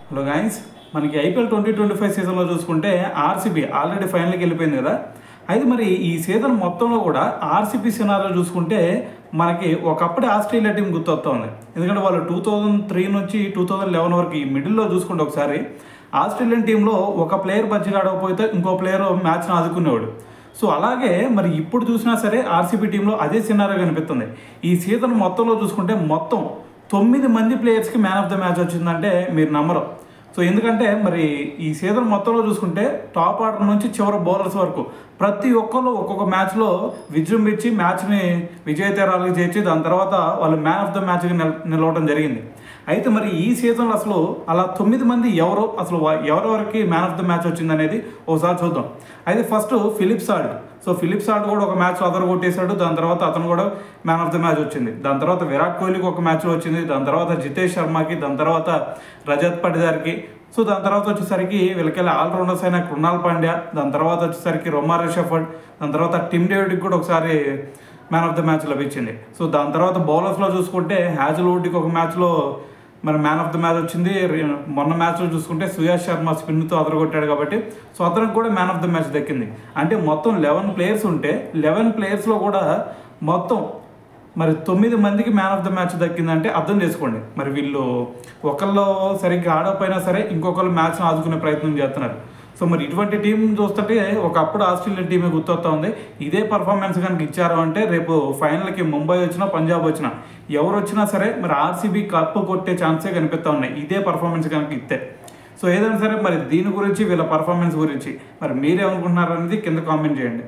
Hello guys, మనకి IPL 2025 సీజన్లో చూసుకుంటే ఆర్సీబీ ఆల్రెడీ ఫైనల్కి వెళ్ళిపోయింది కదా. అయితే మరి ఈ సీజన్ మొత్తంలో కూడా ఆర్సీబీ సినారిలో చూసుకుంటే మనకి ఒకప్పటి ఆస్ట్రేలియా టీం గుర్తొస్తుంది. ఎందుకంటే వాళ్ళు 2003 నుంచి 2011 వరకు ఈ మిడిల్లో చూసుకుంటే ఒకసారి ఆస్ట్రేలియన్ టీంలో ఒక ప్లేయర్ బజ్జిగా ఆడకపోతే ఇంకో ప్లేయర్ మ్యాచ్ను ఆదుకునేవాడు. సో అలాగే మరి ఇప్పుడు చూసినా సరే ఆర్సీబీ టీంలో అదే సినారియో కనిపిస్తుంది. ఈ సీజన్ మొత్తంలో చూసుకుంటే మొత్తం 9 మంది ప్లేయర్స్కి మ్యాన్ ఆఫ్ ద మ్యాచ్ వచ్చిందంటే మీరు నమ్మరు. సో ఎందుకంటే మరి ఈ సీజన్ మొత్తంలో చూసుకుంటే టాప్ ఆర్డర్ నుంచి చివరి బౌలర్స్ వరకు ప్రతి ఒక్కరు ఒక్కొక్క మ్యాచ్లో విజృంభించి మ్యాచ్ని విజయతీరాలకు చేర్చి దాని తర్వాత వాళ్ళు మ్యాన్ ఆఫ్ ద మ్యాచ్కి నిలవడం జరిగింది. అయితే మరి ఈ సీజన్లో అసలు అలా 9 మంది ఎవరు అసలు ఎవరెవరికి మ్యాన్ ఆఫ్ ద మ్యాచ్ వచ్చింది అనేది ఒకసారి చూద్దాం. అయితే first Philip Salt. So Philip Salt కూడా ఒక మ్యాచ్లో కొట్టేశాడు. దాని తర్వాత అతను కూడా మ్యాన్ ఆఫ్ ద మ్యాచ్ వచ్చింది. దాని తర్వాత విరాట్ కోహ్లీకి ఒక మ్యాచ్లో వచ్చింది. దాని తర్వాత జితేష్ శర్మకి, దాని తర్వాత రజత్ పటిదార్కి. సో దాని తర్వాత వచ్చేసరికి వీళ్ళకెళ్ళి ఆల్రౌండర్స్ అయిన కృణాల్ పాండ్యా, దాని తర్వాత వచ్చేసరికి రొమారియో షెఫర్డ్, దాని తర్వాత టిమ్ డేవిడ్కి కూడా ఒకసారి మ్యాన్ ఆఫ్ ద మ్యాచ్ లభించింది. సో దాని తర్వాత బౌలర్స్లో చూసుకుంటే హ్యాజల్వుడ్కి ఒక మ్యాచ్లో మరి మ్యాన్ ఆఫ్ ద మ్యాచ్ వచ్చింది. మొన్న మ్యాచ్లో చూసుకుంటే సుయాష్ శర్మ స్పిన్తో అదరగొట్టాడు కాబట్టి సో అతనికి కూడా మ్యాన్ ఆఫ్ ద మ్యాచ్ దక్కింది. అంటే మొత్తం 11 ప్లేయర్స్ ఉంటే 11 ప్లేయర్స్లో కూడా మొత్తం మరి 9 మందికి మ్యాన్ ఆఫ్ ద మ్యాచ్ దక్కిందంటే అర్థం చేసుకోండి. మరి వీళ్ళు ఒకళ్ళు సరిగ్గా ఆడకపోయినా సరే ఇంకొకళ్ళు మ్యాచ్ను ఆదుకునే ప్రయత్నం చేస్తున్నారు. సో మరి ఇటువంటి టీం చూస్తుంటే ఒకప్పుడు ఆస్ట్రేలియా టీమే గుర్తొస్తూ ఉంది. ఇదే పర్ఫార్మెన్స్ కనుక ఇచ్చారు అంటే రేపు ఫైనల్కి ముంబై వచ్చినా పంజాబ్ వచ్చినా ఎవరు వచ్చినా సరే మరి ఆర్సీబీ కప్పు కొట్టే ఛాన్సే కనిపిస్తూ ఉన్నాయి ఇదే పర్ఫార్మెన్స్ కనుక ఇస్తే. సో ఏదైనా సరే మరి దీని గురించి వీళ్ళ పర్ఫార్మెన్స్ గురించి మరి మీరేమనుకుంటున్నారు అనేది కింద కామెంట్ చేయండి.